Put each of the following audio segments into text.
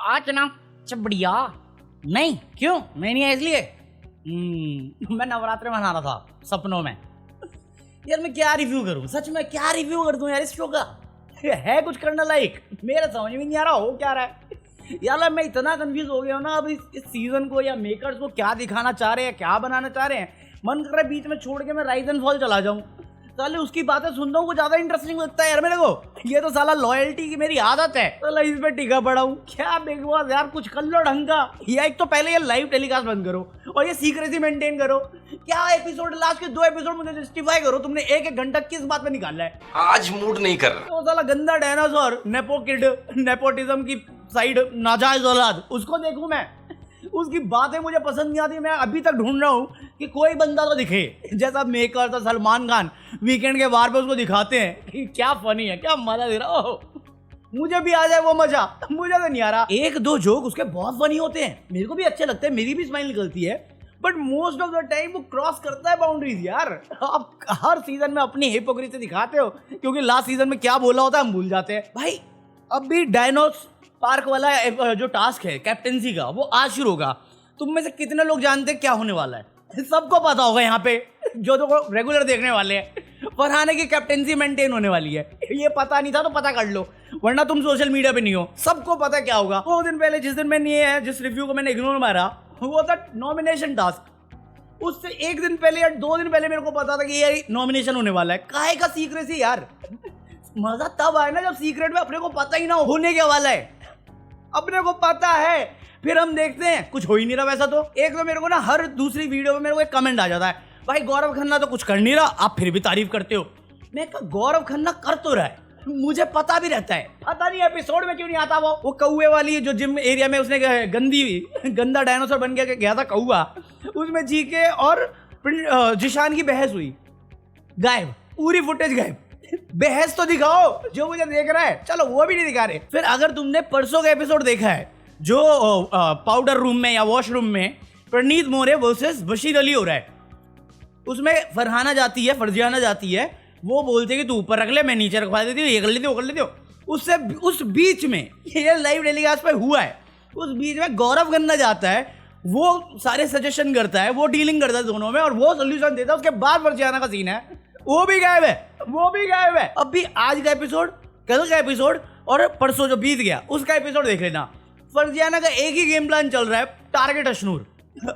आज ना बढ़िया। नहीं क्यों मैं नहीं आया इसलिए। मैं नवरात्रि मना रहा था सपनों में। यार मैं क्या रिव्यू करूं, सच में क्या रिव्यू कर दूं यार इस शो का। है कुछ करना लायक मेरा समझ में नहीं आ रहा हो क्या रहा है यार। मैं इतना कंफ्यूज हो गया हूं ना अब इस सीजन को या मेकर्स को क्या दिखाना चाह रहे हैं, क्या बनाना चाह रहे हैं। मन कर रहा है बीच में छोड़ के मैं राइज एंड फॉल चला जाऊं। साले उसकी बातें सुनता हूँ, ज्यादा इंटरेस्टिंग लगता है यार मेरे को। ये तो साला लॉयल्टी की मेरी आदत है, साला इस पे टिका पड़ा हूँ। क्या बिग बॉस यार, कुछ कर लो ढंग का। या एक तो पहले ये लाइव टेलीकास्ट बंद करो और ये सीक्रेसी मेंटेन करो। क्या एपिसोड, लास्ट के 2 एपिसोड मुझे जस्टिफाई करो। तुमने एक घंटा किस बात पे निकाला है? आज मूड नहीं कर रहा। तो साला गंदा डायनासोर, नेपो किड, नेपोटिज्म की साइड, नाजायज औलाद, उसको देखूं मैं? उसकी बातें मुझे पसंद नहीं आती। मैं अभी तक ढूंढ रहा हूँ कि कोई बंदा तो दिखे जैसा मेकर था सलमान खान। वीकेंड के बार पे उसको दिखाते हैं कि क्या फनी है, क्या मजा दे रहा हो। मुझे भी आ जाए वो मजा, मुझे तो नहीं आ रहा। 1-2 जोक उसके बहुत फनी होते हैं, मेरे को भी अच्छे लगते हैं, मेरी भी स्माइल निकलती है। But most of the time वो क्रॉस करता है बाउंड्रीज यार। आप हर सीजन में अपनी हिपोक्रेसी दिखाते हो, क्योंकि लास्ट सीजन में क्या बोला होता है हम भूल जाते हैं। भाई अब भी डायनोस पार्क वाला जो टास्क है कैप्टेंसी का, वो आज शुरू होगा। तुम में से कितने लोग जानते हैं क्या होने वाला है? सबको पता होगा यहाँ पे, जो तो रेगुलर देखने वाले हैं। फरहाने की कैप्टेंसी मेंटेन होने वाली है। ये पता नहीं था तो पता कर लो, वरना तुम सोशल मीडिया पे नहीं हो। सबको पता क्या होगा। 2 दिन पहले जिस दिन मैंने ये जिस रिव्यू को मैंने इग्नोर मारा, वो था नॉमिनेशन टास्क। उससे 1 दिन पहले या 2 दिन पहले मेरे को पता था कि ये नॉमिनेशन होने वाला है। काहे का सीक्रेसी यार। मजा तब आए ना जब सीक्रेट में अपने को पता ही ना होने क्या वाला है। अपने को पता है, फिर हम देखते हैं कुछ हो ही नहीं रहा वैसा। तो एक तो मेरे को ना हर दूसरी वीडियो में मेरे को एक कमेंट आ जाता है, भाई गौरव खन्ना तो कुछ कर नहीं रहा, आप फिर भी तारीफ करते हो। मैं कहा गौरव खन्ना कर तो रहा है, मुझे पता भी रहता है, पता नहीं एपिसोड में क्यों नहीं आता। वो कौए वाली जो जिम एरिया में उसने गंदा डायनासोर बन के गया था कौआ, उसमें जीके और जिशान की बहस हुई, गायब, पूरी फुटेज गायब। बहस तो दिखाओ जो मुझे देख रहा है। चलो वो भी नहीं दिखा रहे। फिर अगर तुमने परसों का एपिसोड देखा है जो पाउडर रूम में या वॉशरूम में प्रणीत मोरे वर्सेस बशीर अली हो रहा है, उसमें फरहाना जाती है, फरजियाना जाती है, वो बोलते कि तू ऊपर रख ले, मैं नीचे रखवा देती हूँ, ये कर लेती हूँ, वो कर लेती हूँ। उससे उस बीच में ये लाइव टेलीकास्ट पे हुआ है, उस बीच में गौरव खन्ना जाता है, वो सारे सजेशन करता है, वो डीलिंग करता है दोनों में और वो सोल्यूशन देता है। उसके बाद फरजियाना का सीन है, वो भी गायब है, वो भी गायब है। अब भी आज का एपिसोड, कल का एपिसोड और परसों जो बीत गया उसका एपिसोड देख लेना। फरजियाना का एक ही गेम प्लान चल रहा है, टारगेट अशनूर।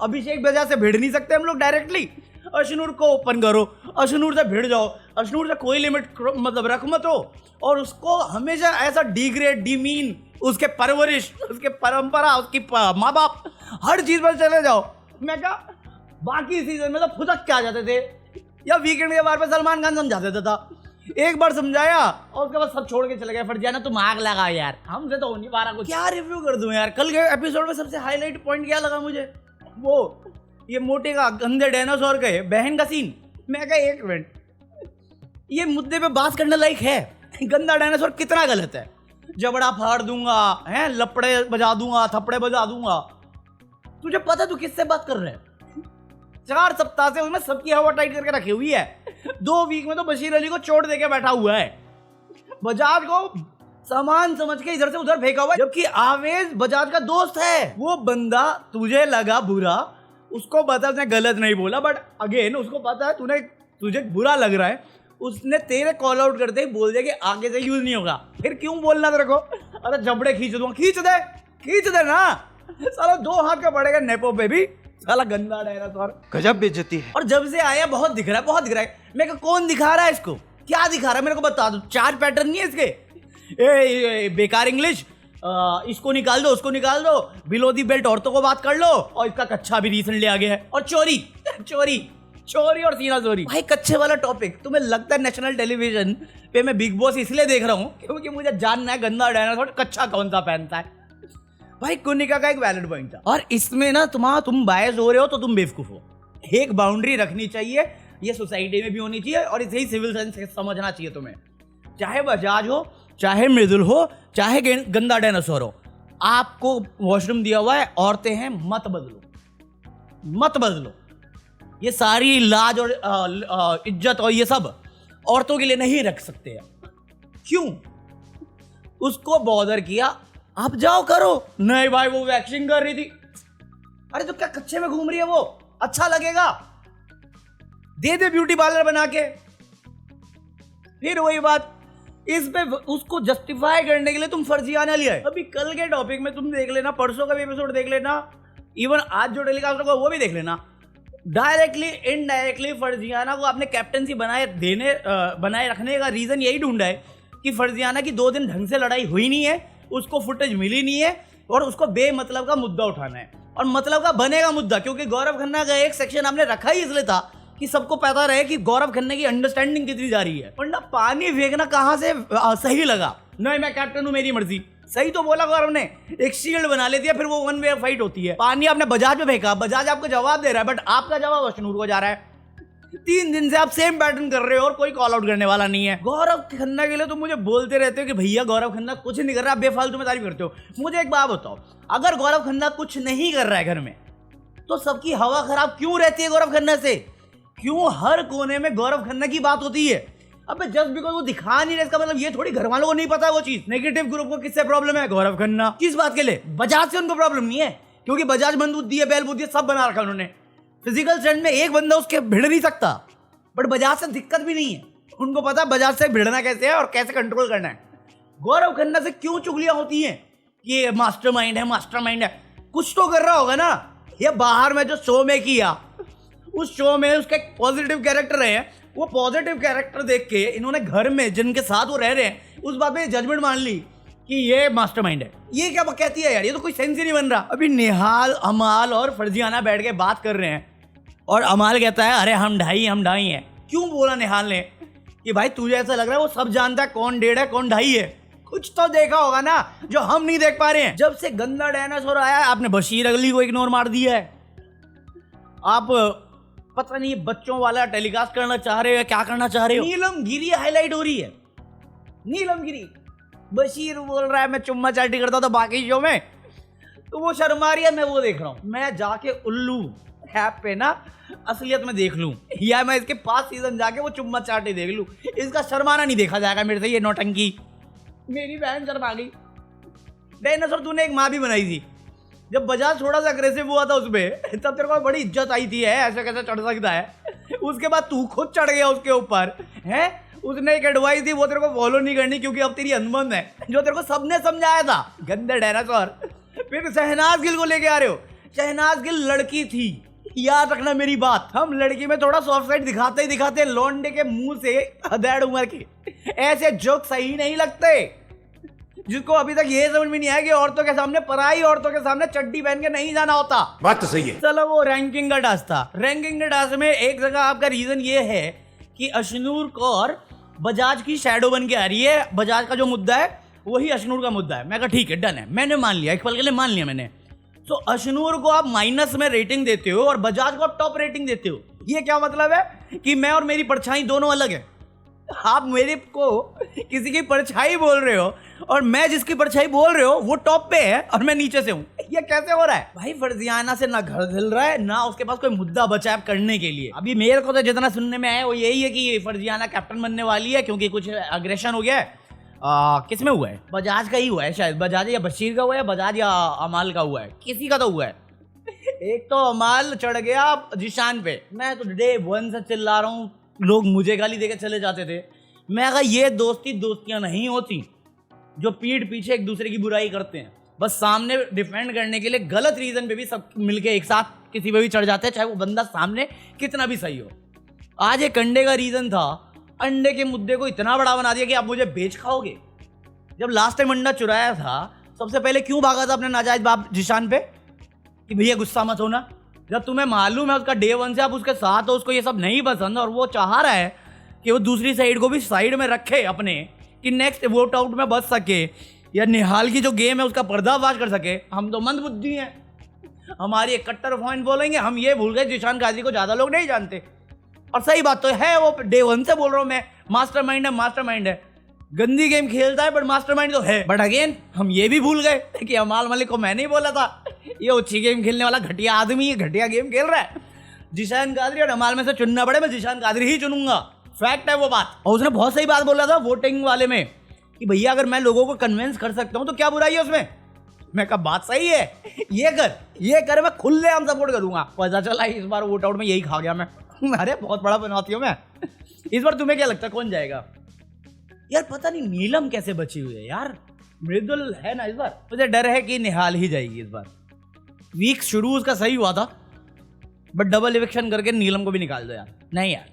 अभिषेक वजह से भिड़ नहीं सकते हम लोग डायरेक्टली, अशनूर को ओपन करो, अशनूर से भिड़ जाओ, अशनूर से कोई लिमिट मतलब रख मत हो, और उसको हमेशा ऐसा डिग्रेड, डिमीन, उसके परवरिश, उसके परंपरा, उसकी माँ बाप, हर चीज पर चले जाओ। मैं कहा बाकी सीजन में तो फुदक के आ जाते थे, या वीकेंड के बार पे सलमान खान समझा देता था। एक बार समझाया और उसके बाद सब छोड़ के चले गए। फरजियाना तुम आग लगा यार, हमसे तो हो नहीं पा रहा कुछ। क्या रिव्यू कर दूं यार। कल के एपिसोड में सबसे हाईलाइट पॉइंट क्या लगा मुझे, वो ये मोटे का गंदे डायनासोर के बहन का सीन। मैं कहा एक मिनट, ये मुद्दे पे बात करने लायक है? गंदा डायनासोर कितना गलत है? जबड़ा फाड़ दूंगा, हैं, लपड़े बजा दूंगा, थपड़े बजा दूंगा। तुझे पता तू किससे बात कर रहे है? 4 सप्ताह से उसमें सबकी हवा टाइट करके रखी हुई है। 2 वीक में तो बशीर अली को चोट देके बैठा हुआ है, बजाज को सामान समझ के इधर से उधर फेंका हुआ है, जबकि आवेज बजाज का दोस्त है। वो बंदा तुझे लगा बुरा, उसको पता उसने गलत नहीं बोला, बट अगेन उसको पता है तुझे बुरा लग रहा है, उसने तेरे कॉल आउट करते ही बोल दिया कि आगे से यूज नहीं होगा। फिर क्यों बोलना तेरे को? अरे जबड़े खींच दूंगा, खींच दे ना साला, 2 हाथ का पड़ेगा नेपो पे भी। साला गंदा डायनासोर, गजब बेइज्जती है। और जब से आया बहुत दिख रहा है, बहुत दिख रहा है। मैं कहा कौन दिखा रहा है इसको, क्या दिखा रहा है मेरे को बता दो। 4 पैटर्न नहीं है इसके। बेकार इंग्लिश, इसको निकाल दो, उसको निकाल दो, बिलो दी बेल्ट औरतों को बात कर लो, और इसका कच्चा भी रिसेंटली आ गया है, और चोरी और सीना चोरी। भाई कच्चे वाला टॉपिक तुम्हें लगता है नेशनल टेलीविजन पे मैं बिग बॉस इसलिए देख रहा हूँ क्योंकि मुझे जानना है गंदा डायनासोर कच्चा कौन सा पहनता है। भाई कुनिका का एक वैलिड पॉइंट था, और इसमें ना तुम बायस हो रहे हो तो तुम बेवकूफ हो। एक बाउंड्री रखनी चाहिए, ये सोसाइटी में भी होनी चाहिए, और इसे ही सिविल सेंस समझना चाहिए तुम्हें। चाहे बजाज हो, चाहे मृदुल हो, चाहे गंदा डायनासोर हो, आपको वॉशरूम दिया हुआ है, औरतें हैं, मत बदलो। ये सारी लाज और इज्जत और ये सब औरतों के लिए नहीं रख सकते हैं। क्यों? उसको बॉदर किया, आप जाओ करो। नहीं भाई वो वैक्सिंग कर रही थी। अरे तो क्या कच्चे में घूम रही है वो, अच्छा लगेगा, दे दे ब्यूटी पार्लर बना के। फिर वही बात, इस पे उसको जस्टिफाई करने के लिए तुम फर्जियाना लिया है। अभी कल के टॉपिक में तुम देख लेना, परसों का भी एपिसोड देख लेना, इवन आज जो टेलीकास्ट होगा वो भी देख लेना। डायरेक्टली इनडायरेक्टली फर्जियाना को आपने कैप्टनसी बनाए रखने का रीजन यही ढूंढा है कि फर्जियाना की 2 दिन ढंग से लड़ाई हुई नहीं है, उसको फुटेज मिली नहीं है और उसको बेमतलब का मुद्दा उठाना है। और मतलब का बनेगा मुद्दा, क्योंकि गौरव खन्ना का एक सेक्शन आपने रखा ही इसलिए था कि सबको पता रहे कि गौरव खन्ना की अंडरस्टैंडिंग कितनी जा रही है। वरना पानी फेंकना कहां से सही लगा। नहीं मैं कैप्टन हूं, मेरी मर्जी, सही तो बोला गौरव ने, एक शील्ड बना लेती है, फिर वो 1 वे फाइट होती है। पानी आपने बजाज पे फेंका, बजाज आपको जवाब दे रहा है, बट आपका जवाब अशनूर को जा रहा है। 3 दिन से आप सेम पैटर्न कर रहे हो और कोई कॉल आउट करने वाला नहीं है। गौरव खन्ना के लिए तो मुझे बोलते रहते हो कि भैया गौरव खन्ना कुछ नहीं कर रहा, बेफालतू में तारीफ करते हो। मुझे एक बात बताओ, अगर गौरव खन्ना कुछ नहीं कर रहा है घर में, तो सबकी हवा खराब क्यों रहती है गौरव खन्ना से? क्यों हर कोने में गौरव खन्ना की बात होती है? अबे जस्ट बिकॉज वो दिखा नहीं रहे इसका मतलब ये थोड़ी घर वालों को नहीं पता है वो चीज। नेगेटिव ग्रुप को किससे प्रॉब्लम है? गौरव खन्ना। किस बात के लिए? बजाज से उनको प्रॉब्लम नहीं है, क्योंकि बजाज बंदूक है, बैल बुद्धि है, सब बना रखा उन्होंने। फिजिकल स्टैंड में एक बंदा उसके भिड़ नहीं सकता, बट बजाज से दिक्कत भी नहीं है। उनको पता बजाज से भिड़ना कैसे है और कैसे कंट्रोल करना है। गौरव खन्ना से क्यों चुगलियां होती हैं कि ये मास्टरमाइंड है, मास्टरमाइंड है? कुछ तो कर रहा होगा ना। ये बाहर में जो शो में किया, उस शो में उसके पॉजिटिव कैरेक्टर रहे हैं, वो पॉजिटिव कैरेक्टर देख के इन्होंने घर में जिनके साथ वो रह रहे हैं उस बात पे जजमेंट मान ली कि ये मास्टरमाइंड है। ये क्या कहती है यार, ये तो कोई सेंस ही नहीं बन रहा। अभी निहाल, अमाल और फर्जियाना बैठ के बात कर रहे हैं और अमाल कहता है अरे हम ढाई हैं। क्यों बोला निहाल ने कि भाई तुझे ऐसा लग रहा है वो सब जानता है कौन 1.5 है कौन 2.5 है? कुछ तो देखा होगा ना जो हम नहीं देख पा रहे हैं। जब से गंदा डायनासोर आया आपने बशीर अगली को इग्नोर मार दिया है। आप पता नहीं बच्चों वाला टेलीकास्ट करना चाह रहे हो, क्या करना चाह रहे हो? नीलम गिरी हाईलाइट हो रही है। नीलम गिरी, बशीर बोल रहा है मैं चुम्मा चाटी करता था बाकी शो में, तो वो शर्मा रही है, मैं वो देख रहा हूं। मैं जाके उल्लू ऐप पे ना असलियत में देख लूं, या मैं इसके 5 सीजन जाके वो चुम्मा चाटी देख लूं। इसका शर्माना नहीं देखा जाएगा मेरे से, ये नौटंकी। मेरी बहन शर्मा गई। डायनासोर तूने एक माँ भी बनाई थी, जब बजाज थोड़ा सा अग्रेसिव हुआ था उसमें, तब तेरे को बड़ी इज्जत आई थी, है ऐसे कैसे चढ़ सकता है। उसके बाद तू खुद चढ़ गया उसके ऊपर, है? उसने एक एडवाइस दी, वो तेरे को फॉलो नहीं करनी क्योंकि अब तेरी अनबन है, जो तेरे को सबने समझाया था। गंदे डायनासोर। फिर शहनाज गिल को लेके आ रहे हो। शहनाज गिल लड़की थी, याद रखना मेरी बात। हम लड़की में थोड़ा सॉफ्ट साइड दिखाते ही दिखाते, लौंडे के मुंह से अधेड़ उम्र के ऐसे जोक सही नहीं लगते, जिसको अभी तक ये समझ में नहीं आया कि औरतों के सामने, पराई औरतों के सामने चड्डी पहन के नहीं जाना होता। बात तो सही है। चलो वो रैंकिंग का टास्क था। रैंकिंग के टास्क में एक जगह आपका रीजन ये है कि अशनूर कौर बजाज की शैडो बन के आ रही है। बजाज का जो मुद्दा है वही अशनूर का मुद्दा है। मैं कहा ठीक है, डन है, मैंने मान लिया, एक पल के लिए मान लिया मैंने। तो अशनूर को आप माइनस में रेटिंग देते हो और बजाज को आप टॉप रेटिंग देते हो। ये क्या मतलब है कि मैं और मेरी परछाई दोनों अलग है। आप मेरे को किसी की परछाई बोल रहे हो और मैं जिसकी परछाई बोल रहे हो वो टॉप पे है और मैं नीचे से हूँ। ये कैसे हो रहा है भाई? फर्जियाना से ना घर हिल रहा है, ना उसके पास कोई मुद्दा बचा है करने के लिए। अभी मेरे को तो जितना सुनने में आया वो यही है कि फर्जियाना कैप्टन बनने वाली है क्योंकि कुछ अग्रेशन हो गया है। किस में हुआ है? बजाज का ही हुआ है शायद। बजाज या बशीर का हुआ है, बजाज या अमाल का हुआ है, किसी का तो हुआ है। एक तो अमाल चढ़ गया जिशान पे। मैं तो डे 1 से चिल्ला रहा हूँ, लोग मुझे गाली देके चले जाते थे। मैं कहा ये दोस्तियां नहीं होती जो पीठ पीछे एक दूसरे की बुराई करते हैं। बस सामने डिफेंड करने के लिए गलत रीजन पे भी सब मिलके एक साथ किसी पे भी चढ़ जाते हैं, चाहे वो बंदा सामने कितना भी सही हो। आज एक अंडे का रीजन था, अंडे के मुद्दे को इतना बड़ा बना दिया कि आप मुझे बेच खाओगे। जब लास्ट टाइम अंडा चुराया था, सबसे पहले क्यों भागा था अपने नाजायज बाप जिशान पे कि भैया गुस्सा मत होना? जब तुम्हें मालूम है उसका डे 1 से आप उसके साथ हो, उसको ये सब नहीं पसंद और वो चाह रहा है कि वो दूसरी साइड को भी साइड में रखे अपने, कि नेक्स्ट वोट आउट में बच सके या निहाल की जो गेम है उसका पर्दाफाश कर सके। हम तो मंद बुद्धि हैं, हमारी एक कट्टर पॉइंट बोलेंगे। हम ये भूल गए जिशान कादरी को ज़्यादा लोग नहीं जानते। और सही बात तो है, वो डे 1 से बोल रहा हूँ मैं, मास्टरमाइंड है, मास्टरमाइंड है। गंदी गेम खेलता है बट मास्टरमाइंड तो है। बट अगेन हम ये भी भूल गए कि अमाल मलिक को मैंने ही बोला था ये अच्छी गेम खेलने वाला घटिया आदमी है, घटिया गेम खेल रहा है। जिशान कादरी और अमाल में से चुनना पड़े, मैं जिशान कादरी ही चुनूंगा। फैक्ट है वो बात। और उसने बहुत सही बात बोला था वोटिंग वाले में कि भैया अगर मैं लोगों को कन्विंस कर सकता हूं तो क्या बुराई है उसमें? मैं कहा बात सही है, ये कर मैं खुलेआम सपोर्ट करूंगा। पता चला इस बार वोट आउट में यही खा गया मैं। अरे बहुत बड़ा बनवाती हूँ मैं। इस बार तुम्हें क्या लगता है कौन जाएगा यार? पता नहीं नीलम कैसे बची हुई है यार। मृदुल है ना इस बार, मुझे डर है कि निहाल ही जाएगी इस बार। वीक शुरू उसका सही हुआ था, बट डबल इविक्शन करके नीलम को भी निकाल दो यार। नहीं यार,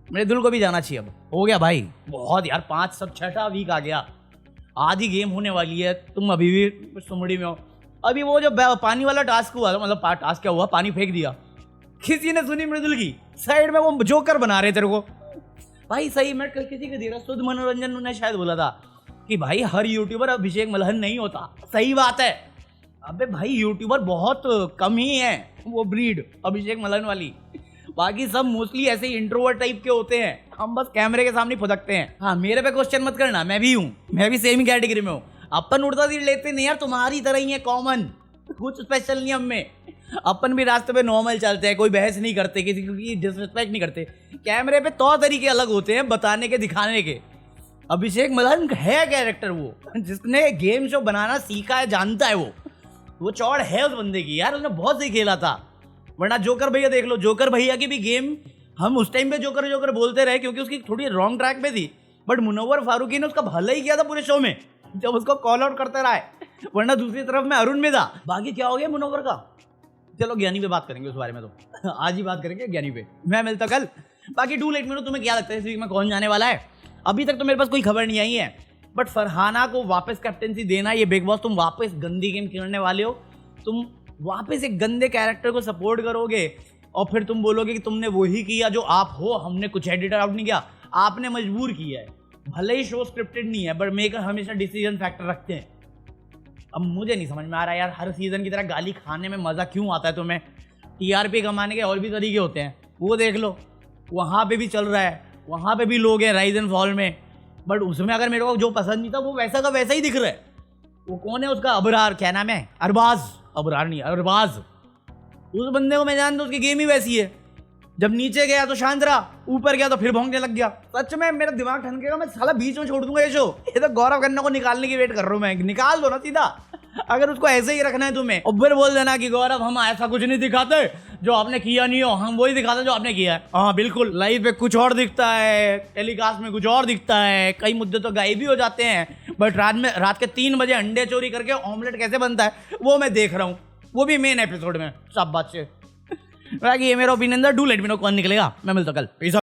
मृदुल को भी जाना चाहिए। अब हो गया भाई बहुत यार, 5 सब 6ठा वीक आ गया, आधी गेम होने वाली है, तुम अभी भी सुमड़ी में हो। अभी वो जो पानी वाला टास्क हुआ था, मतलब टास्क क्या हुआ, पानी फेंक दिया, किसी ने सुनी मृदुल की? साइड में वो जोकर बना रहे तेरे को भाई। सही मैं किसी को दे रहा, शुद्ध मनोरंजन ने शायद बोला था कि भाई हर यूट्यूबर अभिषेक मल्हन नहीं होता। सही बात है। अबे भाई यूट्यूबर बहुत कम ही है वो ब्रीड अभिषेक मल्हन वाली, बाकी सब मोस्टली ऐसे इंट्रोवर्ट टाइप के होते हैं। हम बस कैमरे के सामने फुदकते हैं। हाँ मेरे पे क्वेश्चन मत करना, मैं भी हूँ, मैं भी सेम ही कैटेगरी में हूँ। अपन उड़ता तीर लेते नहीं यार, तुम्हारी तरह ही है कॉमन, कुछ स्पेशल नहीं हम में। अपन भी रास्ते पे नॉर्मल चलते हैं, कोई बहस नहीं करते, किसी की डिसरिस्पेक्ट नहीं करते। कैमरे पे तौर तरीके अलग होते हैं बताने के, दिखाने के। अभिषेक मल्हन है कैरेक्टर वो, जिसने गेम शो बनाना सीखा है, जानता है वो चौड़ है उस बंदे की यार, उसने बहुत सही खेला था। वरना जोकर भैया देख लो, जोकर भैया की भी गेम हम उस टाइम पे जोकर बोलते रहे क्योंकि उसकी थोड़ी रॉन्ग ट्रैक पे थी, बट मुनव्वर फारूकी ने उसका भला ही किया था पूरे शो में जब उसको कॉल आउट करते रहा है। वरना दूसरी तरफ में अरुण में था। बाकी क्या हो गया मुनव्वर का, चलो ज्ञानी पे बात करेंगे उस बारे में, तो आज ही बात करेंगे ज्ञानी पे। मैं मिलता कल। बाकी डू लेट मी नो तुम्हें क्या लगता है इस वीक में कौन जाने वाला है। अभी तक तो मेरे पास कोई खबर नहीं आई है, बट फरहाना को वापस कैप्टेंसी देना, ये बिग बॉस तुम वापस गंदी गेम खेलने वाले हो, तुम वापस एक गंदे कैरेक्टर को सपोर्ट करोगे और फिर तुम बोलोगे कि तुमने वही किया जो आप हो, हमने कुछ एडिटर आउट नहीं किया, आपने मजबूर किया है। भले ही शो स्क्रिप्टेड नहीं है, बट मेकर हमेशा डिसीजन फैक्टर रखते हैं। अब मुझे नहीं समझ में आ रहा यार, हर सीजन की तरह गाली खाने में मजा क्यों आता है तुम्हें? टीआरपी कमाने के और भी तरीके होते हैं, वो देख लो, वहाँ पे भी चल रहा है, वहाँ पे भी लोग हैं राइज एंड फॉल में, बट उसमें अगर मेरे को जो पसंद नहीं था वो वैसा का वैसा ही दिख रहा है। वो कौन है उसका, अबरार, क्या नाम है, अरबाज, अबरार नहीं अरबाज, उस बंदे को मैं जानता हूँ, उसकी गेम ही वैसी है। जब नीचे गया तो शांत रहा, ऊपर गया तो फिर भौंकने लग गया। सच में मेरा दिमाग ठनकेगा, मैं साला बीच में छोड़ दूंगा ये शो। ये तो गौरव खन्ना को निकालने की वेट कर रहा हूँ मैं, निकाल दो ना सीधा, अगर उसको ऐसे ही रखना है तुम्हें। और फिर बोल देना कि गौरव हम ऐसा कुछ नहीं दिखाते जो आपने किया नहीं हो, हम वही दिखाते जो आपने किया है। हाँ बिल्कुल, लाइव पे कुछ और दिखता है, टेलीकास्ट में कुछ और दिखता है, कई मुद्दे तो गायब भी हो जाते हैं, बट रात के 3 बजे अंडे चोरी करके ऑमलेट कैसे बनता है वो मैं देख रहा हूँ, वो भी मेन एपिसोड में। सब बात से बाकी ये मेरा ओपिनियन था। डू लेट मी नो कौन निकलेगा। मैं मिलता कल।